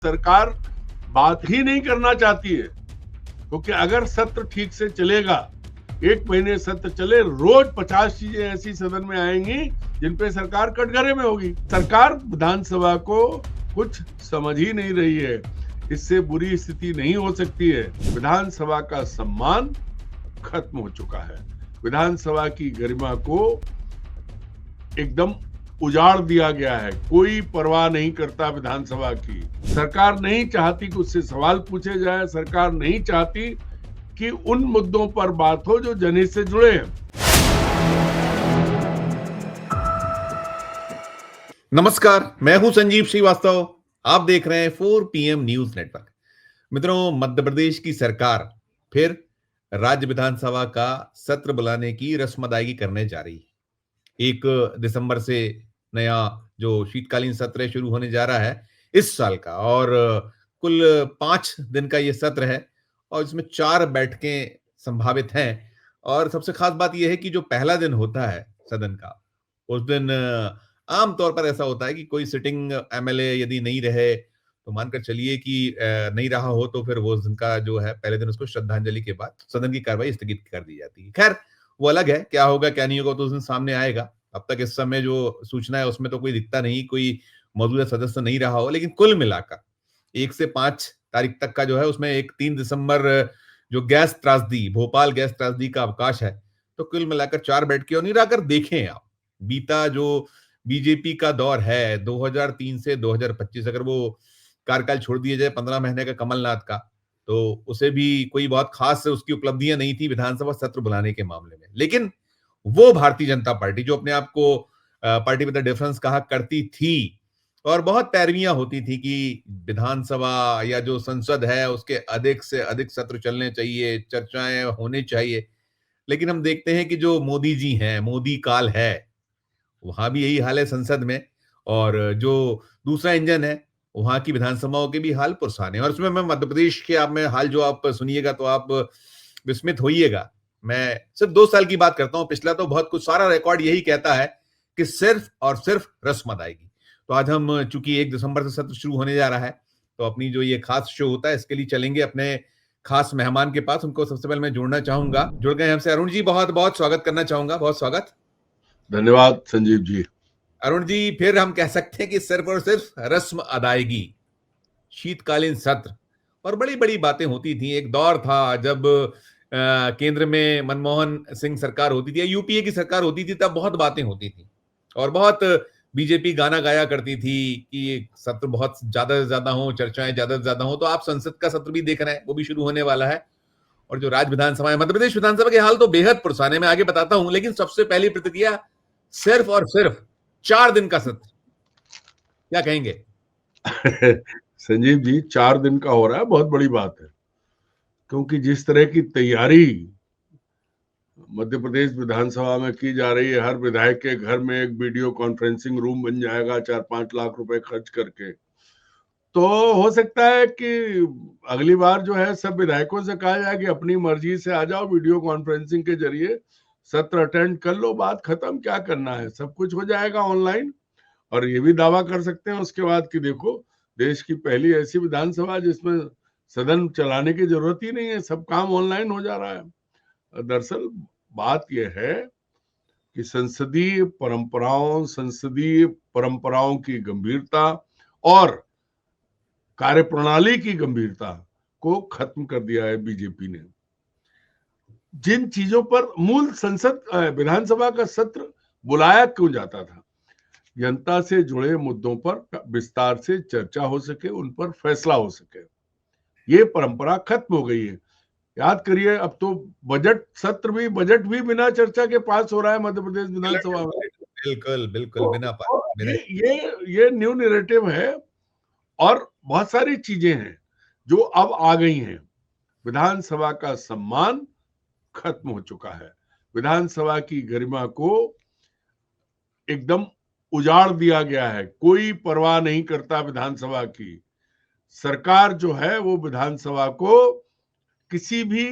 सरकार बात ही नहीं करना चाहती है, क्योंकि अगर सत्र ठीक से चलेगा, 1 महीने सत्र चले, रोज 50 चीजें ऐसी सदन में आएंगी जिन पे सरकार कटघरे में होगी। सरकार विधानसभा को कुछ समझ ही नहीं रही है। इससे बुरी स्थिति नहीं हो सकती है। विधानसभा का सम्मान खत्म हो चुका है। विधानसभा की गरिमा को एकदम उजाड़ दिया गया है। कोई परवाह नहीं करता विधानसभा की। सरकार नहीं चाहती कि उससे सवाल पूछे जाए। सरकार नहीं चाहती कि उन मुद्दों पर बात हो जो जनहित से जुड़े हैं। नमस्कार, मैं हूं संजीव श्रीवास्तव। आप देख रहे हैं 4 PM न्यूज नेटवर्क। मित्रों, मध्य प्रदेश की सरकार फिर राज्य विधानसभा का सत्र बुलाने की रस्म अदायगी करने जा रही है। 1 दिसंबर से नया जो शीतकालीन सत्र शुरू होने जा रहा है इस साल का, और कुल 5 दिन का ये सत्र है और इसमें 4 बैठकें संभावित हैं। और सबसे खास बात यह है कि जो पहला दिन होता है सदन का, उस दिन आमतौर पर ऐसा होता है कि कोई सिटिंग MLA यदि नहीं रहे तो मानकर चलिए कि नहीं रहा हो तो फिर वो दिन का जो है पहले दिन उसको श्रद्धांजलि के बाद सदन की कार्रवाई स्थगित कर दी जाती है। खैर, वो अलग है, क्या होगा क्या नहीं होगा तो उस दिन सामने आएगा। अब तक इस समय जो सूचना है उसमें तो कोई दिखता नहीं, कोई मौजूदा सदस्य नहीं रहा हो, लेकिन कुल मिलाकर 1 से 5 तारीख तक का जो है उसमें एक 3 दिसंबर जो गैस त्रासदी, भोपाल गैस त्रासदी का अवकाश है, तो कुल मिलाकर 4 बैठकें। और नहीं रहकर देखें आप, बीता जो बीजेपी का दौर है 2003 से 2025, अगर वो कार्यकाल छोड़ दिया जाए 15 महीने का कमलनाथ का, तो उसे भी कोई बहुत खास उसकी उपलब्धियां नहीं थी विधानसभा सत्र बुलाने के मामले में। लेकिन वो भारतीय जनता पार्टी जो अपने आप को पार्टी विद द डिफरेंस कहा करती थी और बहुत पैरवियां होती थी कि विधानसभा या जो संसद है उसके अधिक से अधिक सत्र चलने चाहिए, चर्चाएं होनी चाहिए। लेकिन हम देखते हैं कि जो मोदी जी हैं, मोदी काल है, वहां भी यही हाल है संसद में। और जो दूसरा इंजन है वहां की विधानसभाओं के भी हाल पुरसान है। और उसमें मैं मध्य प्रदेश के आप में हाल जो आप सुनिएगा तो आप विस्मित होइएगा। मैं सिर्फ 2 साल की बात करता हूं, पिछला तो बहुत कुछ, सारा रिकॉर्ड यही कहता है कि सिर्फ और सिर्फ रस्म अदायगी। तो आज हम चूंकि 1 दिसंबर से सत्र शुरू होने जा रहा है, तो अपनी जो ये खास शो होता है इसके लिए चलेंगे अपने खास मेहमान के पास। उनको सबसे पहले मैं जोड़ना चाहूंगा। जुड़ गए हमसे अरुण जी, बहुत बहुत स्वागत करना चाहूंगा। बहुत स्वागत। धन्यवाद संजीव जी। अरुण जी, फिर हम कह सकते हैं कि सिर्फ और सिर्फ रस्म अदायगी, शीतकालीन सत्र, और बड़ी बड़ी बातें होती थी। एक दौर था जब केंद्र में मनमोहन सिंह सरकार होती थी या यूपीए की सरकार होती थी, तब बहुत बातें होती थी और बहुत बीजेपी गाना गाया करती थी कि सत्र बहुत ज्यादा से ज्यादा हो, चर्चाएं ज्यादा से ज्यादा हो। तो आप संसद का सत्र भी देख रहे हैं, वो भी शुरू होने वाला है। और जो राज्य विधानसभा है, मध्य प्रदेश विधानसभा के हाल तो बेहद पुरसान है, मैं आगे बताता हूं। लेकिन सबसे पहली प्रतिक्रिया, सिर्फ और सिर्फ 4 दिन का सत्र, क्या कहेंगे? संजीव जी, 4 दिन का हो रहा है, बहुत बड़ी बात है, क्योंकि जिस तरह की तैयारी मध्य प्रदेश विधानसभा में की जा रही है, हर विधायक के घर में एक वीडियो कॉन्फ्रेंसिंग रूम बन जाएगा 4-5 लाख रुपए खर्च करके। तो हो सकता है कि अगली बार जो है सब विधायकों से कहा जाए कि अपनी मर्जी से आ जाओ, वीडियो कॉन्फ्रेंसिंग के जरिए सत्र अटेंड कर लो, बात खत्म, क्या करना है, सब कुछ हो जाएगा ऑनलाइन। और ये भी दावा कर सकते हैं उसके बाद कि देखो, देश की पहली ऐसी विधानसभा जिसमें सदन चलाने की जरूरत ही नहीं है, सब काम ऑनलाइन हो जा रहा है। दरअसल बात यह है कि संसदीय परंपराओं की गंभीरता और कार्यप्रणाली की गंभीरता को खत्म कर दिया है बीजेपी ने। जिन चीजों पर मूल विधानसभा का सत्र बुलाया क्यों जाता था, जनता से जुड़े मुद्दों पर विस्तार से चर्चा हो सके, उन पर फैसला हो सके, ये परंपरा खत्म हो गई है। याद करिए, अब तो बजट भी बिना चर्चा के पास हो रहा है मध्य प्रदेश विधानसभा में। बिल्कुल बिल्कुल, बिना बिना ये न्यू नैरेटिव है। और बहुत सारी चीजें हैं जो अब आ गई हैं। विधानसभा का सम्मान खत्म हो चुका है। विधानसभा की गरिमा को एकदम उजाड़ दिया गया है। कोई परवाह नहीं करता विधानसभा की। सरकार जो है वो विधानसभा को किसी भी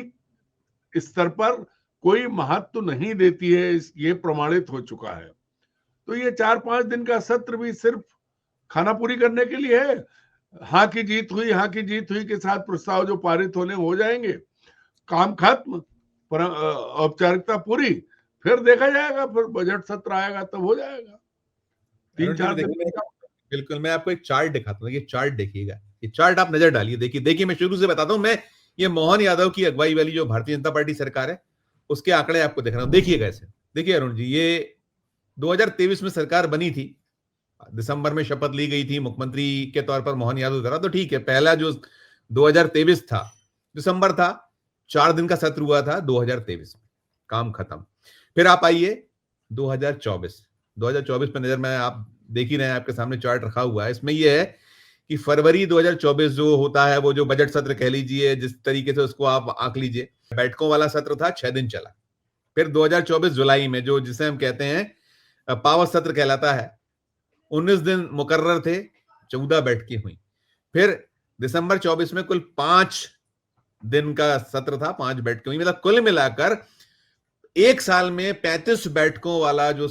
स्तर पर कोई महत्व नहीं देती है, ये प्रमाणित हो चुका है। तो ये 4-5 दिन का सत्र भी सिर्फ खाना पूरी करने के लिए है। हाँ की जीत हुई के साथ प्रस्ताव जो पारित होने हो जाएंगे, काम खत्म, पर औपचारिकता पूरी, फिर देखा जाएगा, फिर बजट सत्र आएगा तब हो जाएगा। 3-4 दिन का। बिल्कुल, मैं आपको एक चार्ट दिखाता हूँ, ये चार्ट देखिएगा, ये चार्ट आप नजर डालिए, देखिए मैं शुरू से बताता हूँ, मैं ये मोहन यादव की अगुवाई वाली जो भारतीय जनता पार्टी सरकार है उसके आंकड़े आपको दिख रहा हूं, देखिएगा ऐसे। देखिए अरुण जी, ये 2023 में सरकार बनी थी, दिसंबर में शपथ ली गई थी, मुख्यमंत्री के तौर पर मोहन यादव था, तो ठीक है, पहला जो 2023 था, दिसंबर था, 4 दिन का सत्र हुआ था 2023 में, काम खत्म। फिर आप आइए 2024 पे नजर में, आप देख ही रहे हैं, आपके सामने चार्ट रखा हुआ है, इसमें यह है कि फरवरी 2024 जो होता है, वो जो बजट सत्र कह लीजिए, जिस तरीके से उसको आप आंक लीजिए, बैठकों वाला सत्र था, 6 दिन चला। फिर 2024 जुलाई में, जो जिसे हम कहते हैं पावर सत्र कहलाता है, 19 दिन मुकर्रर थे, 14 बैठकें हुई। फिर दिसंबर 24 में कुल 5 दिन का सत्र था, 5 बैठकें हुई, मतलब कुल मिलाकर एक साल में 35 बैठकों वाला जो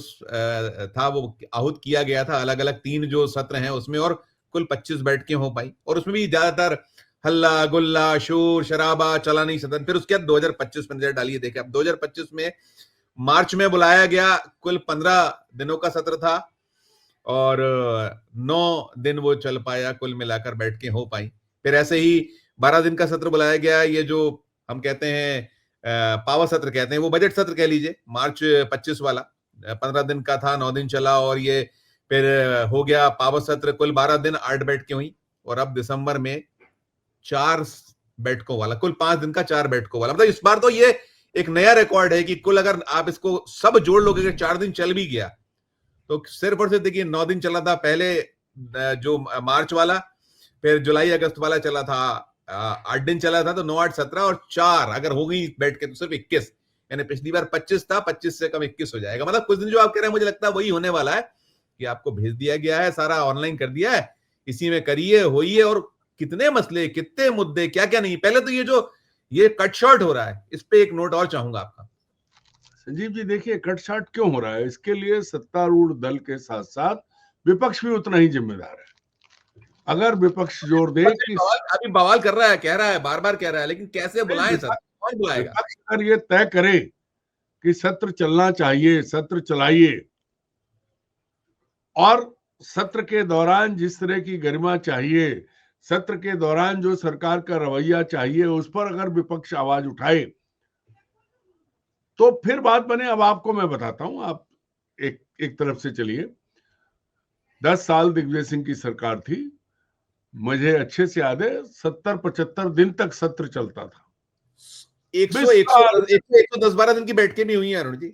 था वो आहूत किया गया था, अलग अलग 3 जो सत्र हैं उसमें, और कुल 25 बैठकें हो पाई, और उसमें भी ज्यादातर हल्ला गुल्ला शोर शराबा, चला नहीं सदन। फिर उसके बाद 2025 में नजर डालिए, देखिए अब 2025 में मार्च में बुलाया गया, कुल 15 दिनों का सत्र था, और 9 दिन वो चल पाया, कुल मिलाकर बैठकें हो पाई। फिर ऐसे ही 12 दिन का सत्र बुलाया गया, ये जो हम कहते हैं पावर सत्र कहते हैं, वो बजट सत्र कह लीजिए, मार्च 25 वाला, 15 दिन का था, 9 दिन चला, और ये फिर हो गया पावर सत्र, कुल 12 दिन, 8 बैठकें हुई। और अब दिसंबर में 4 बैठकों वाला, कुल 5 दिन का 4 बैठकों वाला, मतलब इस बार तो ये एक नया रिकॉर्ड है कि कुल अगर आप इसको सब जोड़ लोगे, 4 दिन चल भी गया तो सिर्फ और सिर्फ देखिए 9 दिन चला था पहले, जो मार्च वाला, फिर जुलाई अगस्त वाला चला था 8 दिन चला था, तो 9 8 17 और 4 अगर हो गई बैठ के तो सिर्फ 21, यानी पिछली बार 25 था, 25 से कम 21 हो जाएगा। मतलब कुछ दिन जो आप कह रहे हैं मुझे लगता है वही होने वाला है कि आपको भेज दिया गया है, सारा ऑनलाइन कर दिया है, इसी में करिए होइए, और कितने मसले, कितने मुद्दे, क्या क्या नहीं। पहले तो ये जो ये कट शॉर्ट हो रहा है, इस पे एक नोट और चाहूंगा आपका। संजीव जी, देखिए कटसाट क्यों हो रहा है, इसके लिए सत्तारूढ़ दल के साथ साथ विपक्ष भी उतना ही जिम्मेदार है। अगर विपक्ष जोर दे कि अभी बवाल कर रहा है, कह रहा है, बार बार कह रहा है, लेकिन कैसे बुलाएं सर, कौन बुलाएगा? विपक्ष अगर ये तय करे कि सत्र चलना चाहिए, सत्र चलाइए, और सत्र के दौरान जिस तरह की गरिमा चाहिए, सत्र के दौरान जो सरकार का रवैया चाहिए, उस पर अगर विपक्ष आवाज उठाए तो फिर बात बने। अब आपको मैं बताता हूं, आप एक तरफ से चलिए। 10 साल दिग्विजय सिंह की सरकार थी, मुझे अच्छे से याद है 70-75 दिन तक सत्र चलता था। 110-12 दिन की बैठकें भी हुई हैं अरुण जी।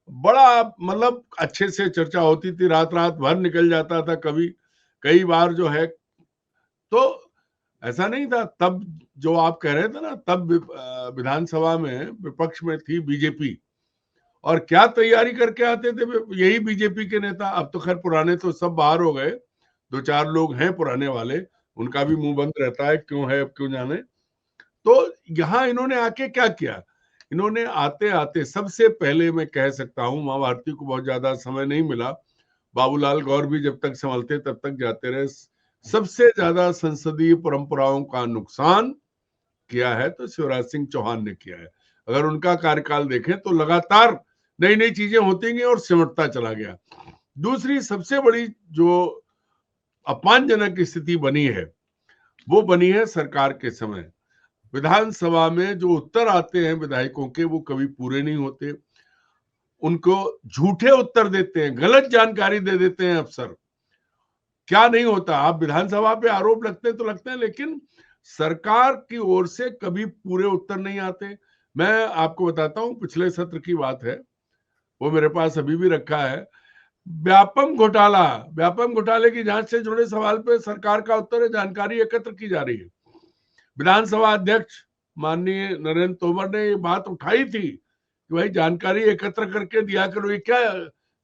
बड़ा मतलब अच्छे से चर्चा होती थी, रात रात भर निकल जाता था, कभी कई बार जो है। तो ऐसा नहीं था तब, जो आप कह रहे थे ना, तब विधानसभा में विपक्ष में थी बीजेपी, और क्या तैयारी करके आते थे यही बीजेपी के नेता। अब तो खैर पुराने तो सब बाहर हो गए, 2-4 लोग हैं पुराने वाले, उनका भी मुंह बंद रहता है, क्यों है अब क्यों जाने। तो यहाँ इन्होंने आके क्या किया, इन्होंने आते आते सबसे पहले मैं कह सकता हूँ, माँ भारती को बहुत ज्यादा समय नहीं मिला, बाबूलाल गौर भी जब तक संभलते तब तक जाते रहे। सबसे ज्यादा संसदीय परंपराओं का नुकसान किया है तो शिवराज सिंह चौहान ने किया है। अगर उनका कार्यकाल देखें तो लगातार नई नई चीजें होती गई और सिमटता चला गया। दूसरी सबसे बड़ी जो अपमानजनक स्थिति बनी है, वो बनी है सरकार के समय। विधानसभा में जो उत्तर आते हैं विधायकों के, वो कभी पूरे नहीं होते, उनको झूठे उत्तर देते हैं, गलत जानकारी दे देते हैं अफसर। क्या नहीं होता, आप विधानसभा पे आरोप लगते हैं तो लगते हैं, लेकिन सरकार की ओर से कभी पूरे उत्तर नहीं आते। मैं आपको बताता हूं, पिछले सत्र की बात है, वो मेरे पास अभी भी रखा है। व्यापम घोटाले की जांच से जुड़े सवाल पे सरकार का उत्तर है, जानकारी एकत्र की जा रही है। विधानसभा अध्यक्ष माननीय नरेंद्र तोमर ने ये बात उठाई थी कि भाई जानकारी एकत्र करके दिया करो। ये क्या,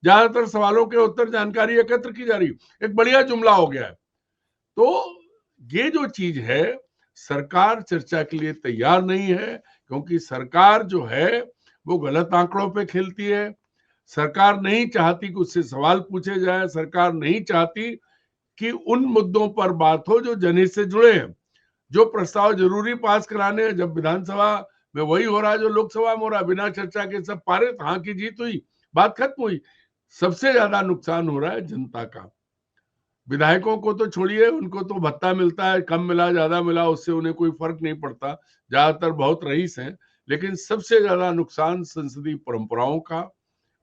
ज्यादातर सवालों के उत्तर जानकारी एकत्र की जा रही है, एक बढ़िया जुमला हो गया है। तो ये जो चीज है, सरकार चर्चा के लिए तैयार नहीं है, क्योंकि सरकार जो है वो गलत आंकड़ों पे खेलती है। सरकार नहीं चाहती कि उससे सवाल पूछे जाए, सरकार नहीं चाहती कि उन मुद्दों पर बात हो जो जनहित से जुड़े हैं, जो प्रस्ताव जरूरी पास कराने हैं। जब विधानसभा में वही हो रहा है जो लोकसभा में हो रहा है, बिना चर्चा के सब पारित, हाँ की जीत हुई, बात खत्म हुई। सबसे ज्यादा नुकसान हो रहा है जनता का। विधायकों को तो छोड़िए, उनको तो भत्ता मिलता है, कम मिला ज्यादा मिला उससे उन्हें कोई फर्क नहीं पड़ता, ज्यादातर बहुत रईस हैं। लेकिन सबसे ज्यादा नुकसान संसदीय परंपराओं का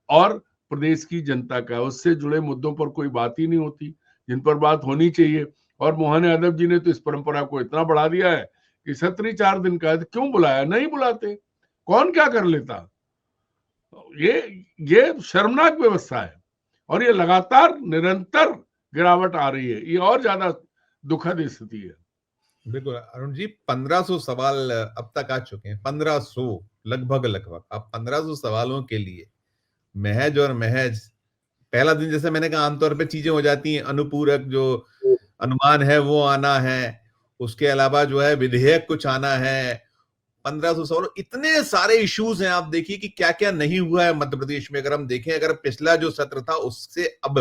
और प्रदेश की जनता का। उससे जुड़े मुद्दों पर कोई बात ही नहीं होती जिन पर बात होनी चाहिए। और मोहन यादव जी ने तो इस परंपरा को इतना बढ़ा दिया है कि सत्र ही 4 दिन का है, तो क्यों बुलाया? नहीं बुलाते, कौन क्या कर लेता। ये शर्मनाक व्यवस्था है और ये लगातार निरंतर गिरावट आ रही है। ये और ज्यादा दुखद स्थिति है। बिल्कुल अरुण जी, 1500 सवाल अब तक आ चुके हैं, 1500 लगभग। अब 1500 सवालों के लिए महज और महज पहला दिन, जैसे मैंने कहा, आमतौर पे चीजें हो जाती हैं, अनुपूरक जो अनुमान है वो आना है, उसके अलावा जो है विधेयक कुछ आना है। 1500 सवाल, इतने सारे इश्यूज हैं। आप देखिए कि क्या क्या नहीं हुआ है मध्य प्रदेश में। अगर हम देखें, अगर पिछला जो सत्र था उससे अब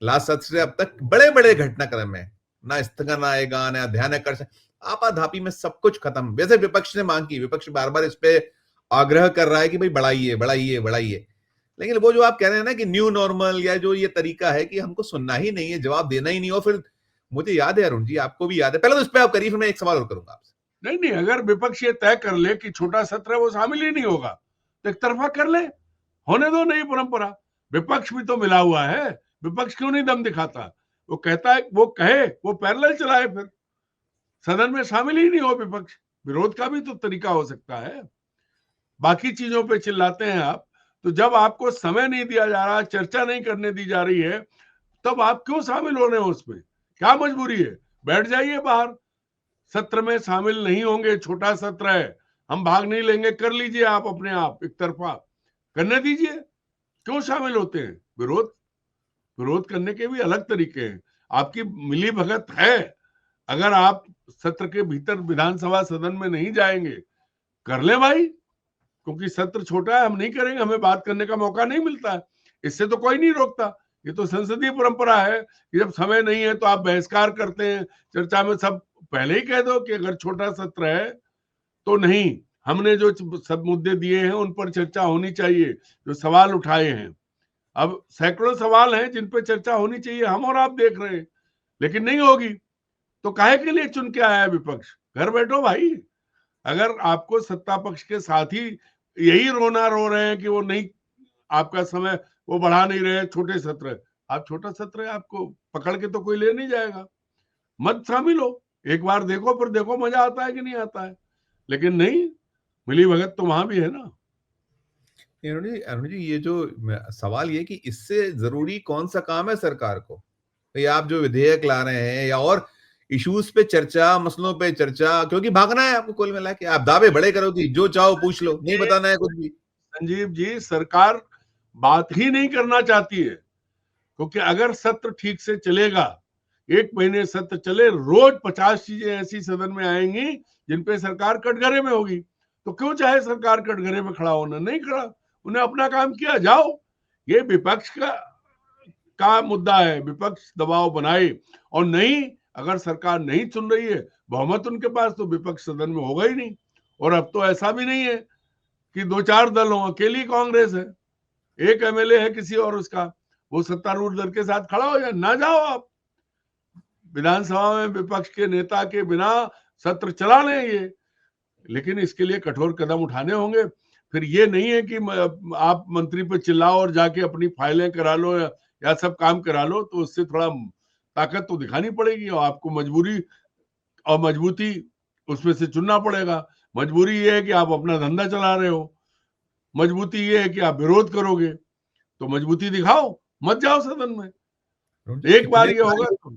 लास्ट सत्र से अब तक बड़े बड़े घटनाक्रम है, ना स्थगन आएगा, ना ध्यानाकर्षण, आपाधापी में सब कुछ खत्म। वैसे विपक्ष ने मांग की, विपक्ष बार बार इस पे आग्रह कर रहा है कि भाई बढ़ाइए बढ़ाइए बढ़ाइए, लेकिन वो जो आप कह रहे हैं ना कि न्यू नॉर्मल या जो ये तरीका है कि हमको सुनना ही नहीं है, जवाब देना ही नहीं। और फिर मुझे याद है अरुण जी, आपको भी याद है, पहले तो इस पे आप करिए, फिर मैं एक सवाल और करूंगा आपसे। नहीं, अगर विपक्ष ये तय कर ले कि छोटा सत्र है वो शामिल ही नहीं होगा, तो एक तरफा कर ले, होने दो नई परंपरा। विपक्ष भी तो मिला हुआ है, विपक्ष क्यों नहीं दम दिखाता? वो कहता है, वो कहे, वो पैरेलल चलाए, फिर सदन में शामिल ही नहीं हो विपक्ष। विरोध का भी तो तरीका हो सकता है। बाकी चीजों पे चिल्लाते हैं आप, तो जब आपको समय नहीं दिया जा रहा, चर्चा नहीं करने दी जा रही है, तब आप क्यों शामिल हो रहे हो उसमें? क्या मजबूरी है? बैठ जाइए बाहर। सत्र में शामिल नहीं होंगे, छोटा सत्र है, हम भाग नहीं लेंगे, कर लीजिए आप अपने आप, एक तरफा करने दीजिए। क्यों शामिल होते हैं? विरोध विरोध करने के भी अलग तरीके हैं। आपकी मिली भगत है, अगर आप सत्र के भीतर विधानसभा सदन में नहीं जाएंगे, कर ले भाई, क्योंकि सत्र छोटा है, हम नहीं करेंगे, हमें बात करने का मौका नहीं मिलता है, इससे तो कोई नहीं रोकता। ये तो संसदीय परंपरा है कि जब समय नहीं है तो आप बहिष्कार करते हैं। चर्चा में सब पहले ही कह दो कि अगर छोटा सत्र है तो नहीं, हमने जो सब मुद्दे दिए हैं उन पर चर्चा होनी चाहिए, जो सवाल उठाए हैं। अब सैकड़ों सवाल हैं जिन पर चर्चा होनी चाहिए, हम और आप देख रहे हैं, लेकिन नहीं होगी। तो काहे के लिए चुन के आया है विपक्ष? घर बैठो भाई। अगर आपको सत्ता पक्ष के साथ ही यही रोना रो रहे हैं कि वो नहीं, आपका समय वो बढ़ा नहीं रहे, छोटे सत्र है, आप छोटा सत्र है, आपको पकड़ के तो कोई ले नहीं जाएगा, मत शामिल हो। एक बार देखो, फिर देखो मजा आता है कि नहीं आता है। लेकिन नहीं, मिली भगत तो वहां भी है ना। अरुण जी, ये जो सवाल ये कि इससे जरूरी कौन सा काम है सरकार को? भाई आप जो विधेयक ला रहे हैं या और इश्यूज पे चर्चा, मसलों पे चर्चा, क्योंकि भागना है आपको, कुल मिला के आप दावे बड़े करो कि जो चाहो पूछ लो, नहीं बताना है कुछ भी। संजीव जी, सरकार बात ही नहीं करना चाहती है, क्योंकि अगर सत्र ठीक से चलेगा, 1 महीने सत्र चले, रोज 50 चीजें ऐसी सदन में आएंगी जिन पे सरकार कटघरे में होगी। तो क्यों चाहे सरकार कटघरे में खड़ा होना? नहीं खड़ा, उन्हें अपना काम किया, जाओ। ये विपक्ष का मुद्दा है, विपक्ष दबाव बनाए। और नहीं, अगर सरकार नहीं सुन रही है, बहुमत उनके पास, तो विपक्ष सदन में होगा ही नहीं। और अब तो ऐसा भी नहीं है कि 2-4 दल हो, अकेली कांग्रेस है, एक एमएलए है किसी और उसका, वो सत्तारूढ़ दल के साथ खड़ा हो जाए, ना जाओ आप विधानसभा में विपक्ष के नेता के बिना सत्र चला लें ये। लेकिन इसके लिए कठोर कदम उठाने होंगे। फिर ये नहीं है कि आप मंत्री पर चिल्लाओ और जाके अपनी फाइलें करा लो या सब काम करा लो, तो उससे थोड़ा ताकत तो दिखानी पड़ेगी और आपको मजबूरी और मजबूती उसमें से चुनना पड़ेगा। मजबूरी ये है कि आप अपना धंधा चला रहे हो, मजबूती ये है कि आप विरोध करोगे, तो मजबूती दिखाओ, मत जाओ सदन में। एक बार ये होगा तो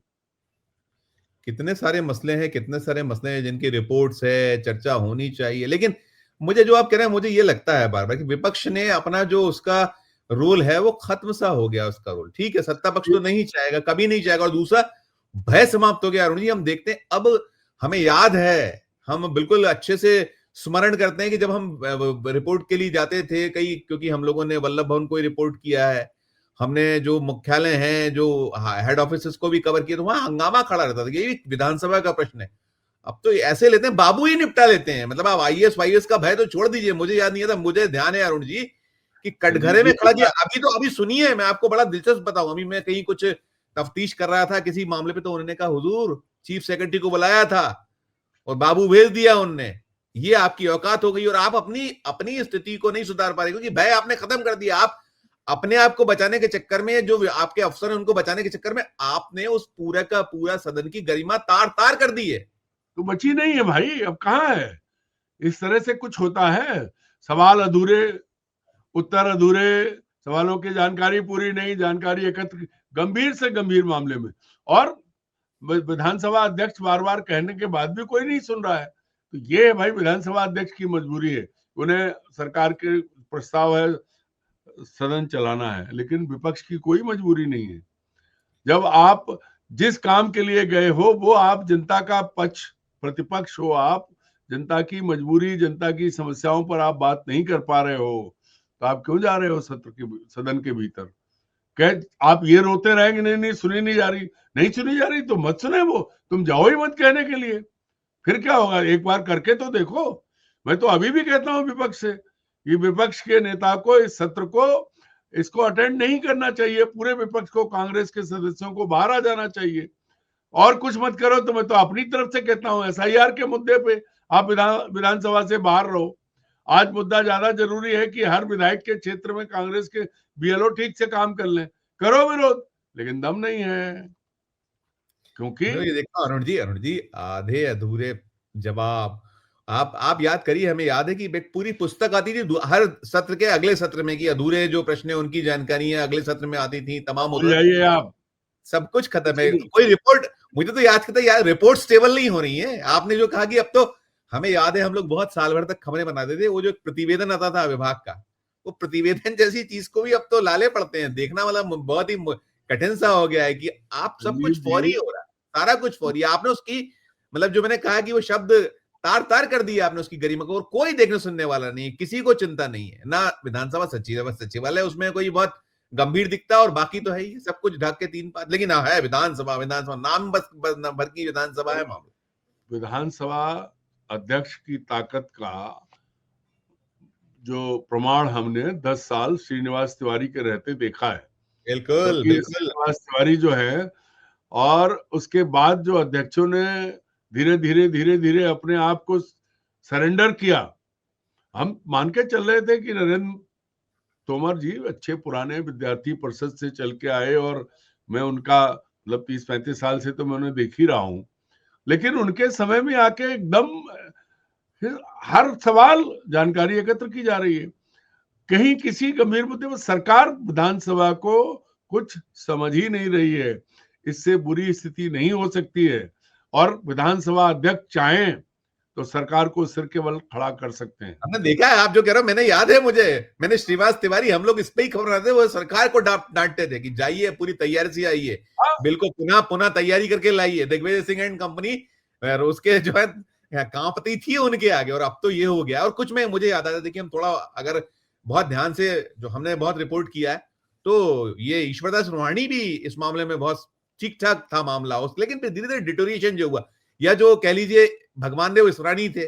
कितने सारे मसले हैं, कितने सारे मसले हैं जिनकी रिपोर्ट्स है, चर्चा होनी चाहिए। लेकिन मुझे जो आप कह रहे हैं, मुझे ये लगता है बार बार कि विपक्ष ने अपना जो उसका रोल है वो खत्म सा हो गया उसका रोल। ठीक है, सत्ता पक्ष तो नहीं चाहेगा, कभी नहीं चाहेगा। और दूसरा, भय समाप्त हो गया अरुण जी। हम देखते हैं अब, हमें याद है, हम बिल्कुल अच्छे से स्मरण करते हैं कि जब हम रिपोर्ट के लिए जाते थे कई, क्योंकि हम लोगों ने वल्लभ भवन को रिपोर्ट किया है, हमने जो मुख्यालय हैं, जो हेड ऑफिस को भी कवर किया, तो वहां हंगामा खड़ा रहता था कि ये विधानसभा का प्रश्न है। अब तो ऐसे लेते हैं, बाबू ही निपटा लेते हैं। मतलब आप आईएएस वाईएएस का भय तो छोड़ दीजिए, मुझे याद नहीं आता, मुझे ध्यान है अरुण जी कि संजीव कटघरे जी में खड़ा एक किया। बात अभी सुनिए, मैं आपको बड़ा दिलचस्प बताऊं। अभी मैं कहीं कुछ तफ्तीश कर रहा था किसी मामले पे, तो उन्होंने कहा हुजूर चीफ सेक्रेटरी को बुलाया था और बाबू भेज दिया उनने। ये आपकी औकात हो गई और आप अपनी अपनी स्थिति को नहीं सुधार पा रहे, क्योंकि भय आपने खत्म कर दिया। आप अपने आप को बचाने के चक्कर में, जो आपके अफसर हैं उनको बचाने के चक्कर में, आपने उस पूरा का पूरा सदन की गरिमा तार तार कर दी है। तो बची नहीं है भाई, अब कहाँ है? इस तरह से कुछ होता है? सवाल अधूरे, उत्तर अधूरे, सवालों की जानकारी पूरी नहीं, जानकारी एकत्र, गंभीर से गंभीर मामले में। और विधानसभा अध्यक्ष बार बार कहने के बाद भी कोई नहीं सुन रहा है। तो ये भाई विधानसभा अध्यक्ष की मजबूरी है, उन्हें सरकार के प्रस्ताव है, सदन चलाना है, लेकिन विपक्ष की कोई मजबूरी नहीं है। जब आप जिस काम के लिए गए हो वो आप जनता का पक्ष, प्रतिपक्ष हो, आप जनता की मजबूरी, जनता की समस्याओं पर आप बात नहीं कर पा रहे हो, तो आप क्यों जा रहे हो सदन के भीतर? कह आप ये रोते रहेंगे नहीं नहीं सुनी नहीं जा रही, नहीं सुनी जा रही तो मत सुने, वो तुम जाओ ही मत कहने के लिए। फिर क्या होगा? एक बार करके तो देखो। मैं तो अभी भी कहता हूं विपक्ष से, ये विपक्ष के नेता को इस सत्र को इसको अटेंड नहीं करना चाहिए। पूरे विपक्ष को, कांग्रेस के सदस्यों को बाहर आ जाना चाहिए। और कुछ मत करो तो मैं तो अपनी तरफ से कहता हूं एसआईआर के मुद्दे पे आप विधानसभा से बाहर रहो। आज मुद्दा ज्यादा जरूरी है कि हर विधायक के क्षेत्र में कांग्रेस के बीएलओ ठीक से काम कर लें। करो विरोध, लेकिन दम नहीं है, क्योंकि ये देखो अरुण जी, आधे अधूरे जवाब। आप याद करिए, हमें याद है कि एक पूरी पुस्तक आती थी हर सत्र के अगले सत्र में, कि अधूरे जो प्रश्न है उनकी जानकारी है अगले सत्र में आती थी, तमाम भूल होता था। जाइए आप, सब कुछ खत्म कुछ है, नहीं। कोई रिपोर्ट। मुझे तो याद करता है यार, रिपोर्ट स्टेबल नहीं हो रही है। आपने जो कहा कि अब तो, हमें याद है हम लोग बहुत साल भर तक खबरें बनाते थे, वो जो प्रतिवेदन आता था विभाग का, वो प्रतिवेदन जैसी चीज को भी अब तो लाले पड़ते हैं देखना, वाला बहुत ही कठिन सा हो गया है कि आप सब संजीव कुछ जी, फौरी हो रहा है, सारा कुछ फौरी। आपने उसकी, मतलब जो मैंने कहा कि वो शब्द तार तार कर दिया आपने उसकी गरिमा को, और कोई देखने सुनने वाला नहीं है, किसी को चिंता नहीं है ना। विधानसभा सचिवालय उसमें कोई बहुत गंभीर दिखता है, और बाकी तो है ही सब कुछ ढक के तीन पात। लेकिन हाँ है विधानसभा, विधानसभा नाम बस भर की विधानसभा है मामला। विधानसभा अध्यक्ष की ताकत का जो प्रमाण हमने 10 साल श्रीनिवास तिवारी के रहते देखा है। बिल्कुल क्योंकि बिल्कुल। श्रीनिवास तिवारी जो है, और उसके बाद जो अध्यक्षों ने धीरे धीरे अपने आप को सरेंडर किया। हम मान के चल रहे थे कि नरेंद्र तोमर जी अच्छे पुराने विद्यार्थी परिषद से चल के आए, और मैं उनका मतलब 30-35 साल से तो मैं उन्हें देख ही रहा हूं, लेकिन उनके समय में आके एकदम हर सवाल जानकारी एकत्र की जा रही है। कहीं किसी गंभीर मुद्दे पर सरकार विधानसभा को कुछ समझ ही नहीं रही है। इससे बुरी स्थिति नहीं हो सकती है, और विधानसभा अध्यक्ष चाहें तो सरकार को सिर के बल खड़ा कर सकते हैं। हमने देखा है, आप जो कह रहे हो, मैंने याद है मुझे, मैंने श्रीनिवास तिवारी, हम लोग इस पे ही खबर बनाते थे, वो सरकार को डांटते थे कि जाइए पूरी तैयारी से आइए, हाँ, बिल्कुल पुनः पुनः तैयारी करके लाइए। दिग्विजय सिंह एंड कंपनी उसके जो है कांपती थी उनके आगे, और अब तो ये हो गया। और कुछ में मुझे याद आता, देखिए हम थोड़ा अगर बहुत ध्यान से, जो हमने बहुत रिपोर्ट किया है, तो ये ईश्वरदास रोहानी भी इस मामले में बहुत ठीक ठाक था मामला, लेकिन फिर धीरे धीरे डिटोरिएशन जो हुआ, या जो कह लीजिए भगवान देव इसरानी थे,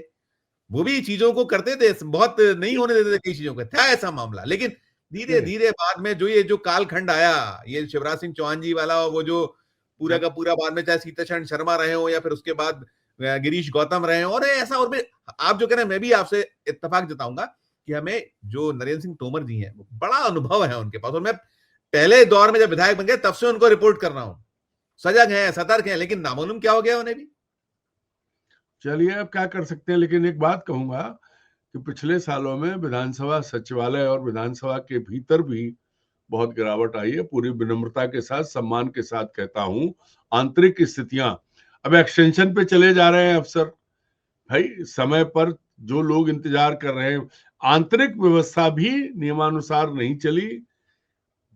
वो भी चीजों को करते थे, बहुत नहीं होने देते थे कई चीजों का, था ऐसा मामला। लेकिन धीरे धीरे बाद में जो ये जो कालखंड आया, ये शिवराज सिंह चौहान जी वाला, वो जो पूरा का पूरा बाद में, चाहे सीताचरण शर्मा रहे हो या फिर उसके बाद गिरीश गौतम रहे हो, और ऐसा, और भी आप जो कह रहे हैं, मैं भी आपसे इत्तेफाक जताऊंगा कि हमें जो नरेंद्र सिंह तोमर जी हैं, बड़ा अनुभव है उनके पास, और मैं पहले दौर में जब विधायक बन गए तब से उनको रिपोर्ट कर रहा हूं, सजग है, सतर्क है, लेकिन नामालूम क्या हो गया उन्हें भी। चलिए अब क्या कर सकते हैं, लेकिन एक बात कहूंगा कि पिछले सालों में विधानसभा सचिवालय और विधानसभा के भीतर भी बहुत गिरावट आई है। पूरी विनम्रता के साथ, सम्मान के साथ कहता हूं, आंतरिक स्थितियां, अब एक्सटेंशन पे चले जा रहे हैं अफसर, भाई समय पर जो लोग इंतजार कर रहे हैं, आंतरिक व्यवस्था भी नियमानुसार नहीं चली,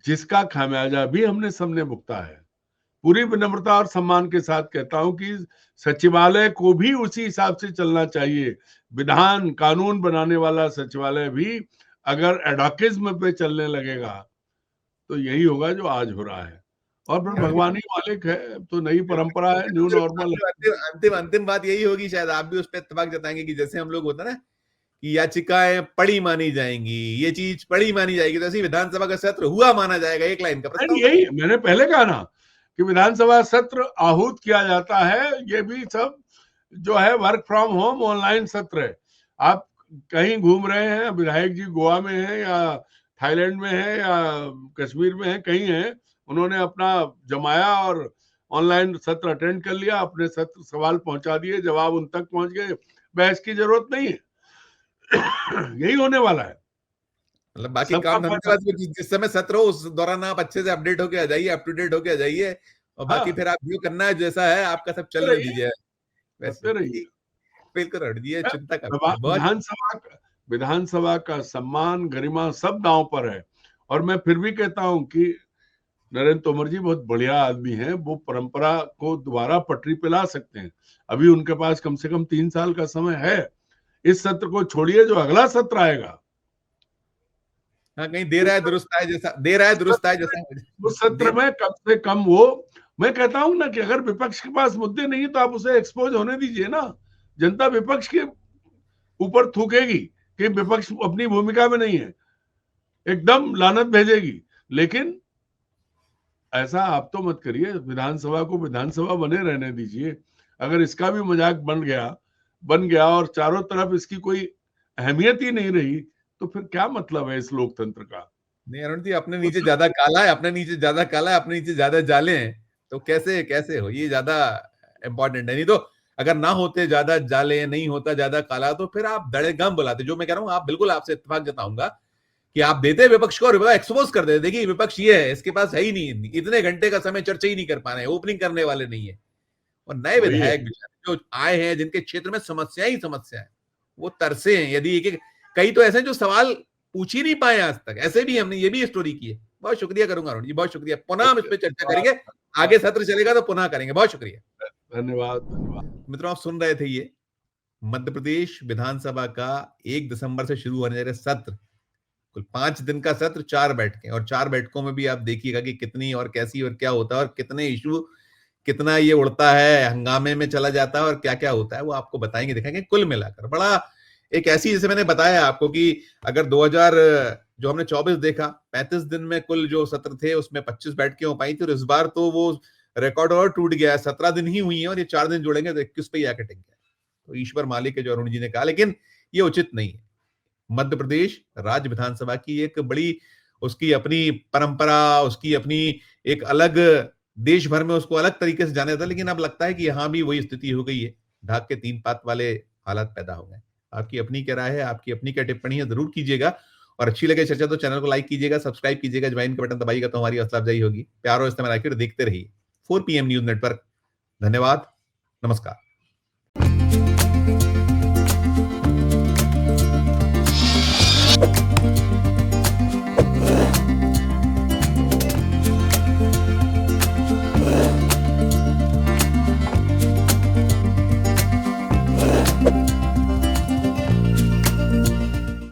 जिसका खामियाजा भी हमने सबने भुगता है। पूरी विनम्रता और सम्मान के साथ कहता हूं कि सचिवालय को भी उसी हिसाब से चलना चाहिए। विधान कानून बनाने वाला सचिवालय भी अगर एडॉकिज्म पे चलने लगेगा तो यही होगा जो आज हो रहा है, और फिर भगवान ही मालिक है, तो नई परंपरा है, न्यू नॉर्मल है। अंतिम अंतिम बात यही होगी, शायद आप भी उस पर इत्तेफाक जताएंगे कि जैसे हम लोग होता ना कि याचिकाएं पड़ी मानी जाएंगी, ये चीज पड़ी मानी जाएगी, तो ऐसे विधानसभा का सत्र हुआ माना जाएगा, एक लाइन का प्रस्ताव। यही मैंने पहले कहा ना कि विधानसभा सत्र आहूत किया जाता है, ये भी सब जो है वर्क फ्रॉम होम ऑनलाइन सत्र है। आप कहीं घूम रहे हैं, विधायक जी गोवा में है या थाईलैंड में है या कश्मीर में है, कहीं है, उन्होंने अपना जमाया और ऑनलाइन सत्र अटेंड कर लिया, अपने सत्र सवाल पहुंचा दिए, जवाब उन तक पहुंच गए, बहस की जरूरत नहीं है। यही होने वाला है। मतलब बाकी काम धंधे जिस समय सत्र हो उस दौरान आप अच्छे से अपडेट होके आ जाइए, अप टू डेट होके आ जाइए, और बाकी फिर आप जो करना है जैसा है आपका सब चलने दीजिए वैसे। बिल्कुल हटिए, चिंता का विधानसभा का सम्मान गरिमा सब दांव पर है। और मैं फिर भी कहता हूं कि नरेंद्र तोमर जी बहुत बढ़िया आदमी हैं, वो परंपरा को दोबारा पटरी पे ला सकते हैं। अभी उनके पास कम से कम 3 साल का समय है। इस सत्र को छोड़िए, जो अगला सत्र आएगा, हाँ, कहीं दे रहा है दुरुस्त है जैसा, दे रहा है दुरुस्त है जैसा, उस सत्र में कम से कम वो, मैं कहता हूं ना कि अगर विपक्ष के पास मुद्दे नहीं तो आप उसे एक्सपोज होने दीजिए ना। जनता विपक्ष के ऊपर थूकेगी कि विपक्ष अपनी भूमिका में नहीं है, एकदम लानत भेजेगी। लेकिन ऐसा आप तो मत करिए, विधानसभा को विधानसभा बने रहने दीजिए। अगर इसका भी मजाक बन गया और चारों तरफ इसकी कोई अहमियत ही नहीं रही, तो फिर क्या मतलब है इस लोकतंत्र का। नहीं अरुण जी, अपने नीचे ज्यादा काला है, अपने नीचे ज्यादा काला है, अपने नीचे ज्यादा जाले हैं, तो कैसे कैसे हो, ये ज्यादा इंपॉर्टेंट है। नहीं तो अगर ना होते ज्यादा जाले, नहीं होता ज्यादा काला, तो फिर आप दड़ेगम बुलाते। जो मैं कह रहा हूँ, आप बिल्कुल, आपसे इत्तेफाक जताऊंगा कि आप देते विपक्ष को और विपक्ष एक्सपोज कर देते। देखिए विपक्ष ये है, इसके पास है ही नहीं, इतने घंटे का समय चर्चा ही नहीं कर पा रहे हैं, ओपनिंग करने वाले नहीं है। और नए विधायक जो आए हैं, जिनके क्षेत्र में समस्या ही समस्या है, वो तरसे हैं। यदि एक कई तो ऐसे जो सवाल पूछ ही नहीं पाए आज तक, ऐसे भी हमने ये भी स्टोरी की है। बहुत शुक्रिया करूंगा अरुण जी, बहुत शुक्रिया। पुनः हम इस पर चर्चा करेंगे, आगे सत्र चलेगा तो पुनः करेंगे। बहुत शुक्रिया, धन्यवाद। मित्रों, आप सुन रहे थे ये मध्य प्रदेश विधानसभा का 1 दिसंबर से शुरू होने जा रहे सत्र, कुल 5 दिन का सत्र, 4 बैठकें, और 4 बैठकों में भी आप देखिएगा कि कितनी और कैसी और क्या होता है, और कितने इशू, कितना ये उड़ता है, हंगामे में चला जाता है, और क्या क्या होता है वो आपको बताएंगे, दिखाएंगे। कुल मिलाकर बड़ा एक ऐसी, जैसे मैंने बताया आपको कि अगर 2000 जो हमने 24 देखा, 35 दिन में कुल जो सत्र थे उसमें 25 बैठकें हो पाई थी, और इस बार तो वो रिकॉर्ड और टूट गया है, 17 दिन ही हुई है, और ये 4 दिन जोड़ेंगे तो 21 पे ही आके टिक गया। तो ईश्वर मालिक है, जो अरुण जी ने कहा, लेकिन ये उचित नहीं है। मध्य प्रदेश राज्य विधानसभा की एक बड़ी, उसकी अपनी परंपरा, उसकी अपनी एक अलग, देश भर में उसको अलग तरीके से जाना जाता है, लेकिन अब लगता है कि यहां भी वही स्थिति हो गई है, ढाक के 3 पात वाले हालात पैदा हो गए। आपकी अपनी क्या राय है, आपकी अपनी क्या टिप्पणी है, जरूर कीजिएगा। और अच्छी लगे चर्चा तो चैनल को लाइक कीजिएगा, सब्सक्राइब कीजिएगा, ज्वाइन का बटन दबाइएगा तो हमारी हौसला अफजाई होगी। प्यार और इस्तेमाल आखिर देखते रहिए 4 PM न्यूज नेटवर्क। धन्यवाद, नमस्कार।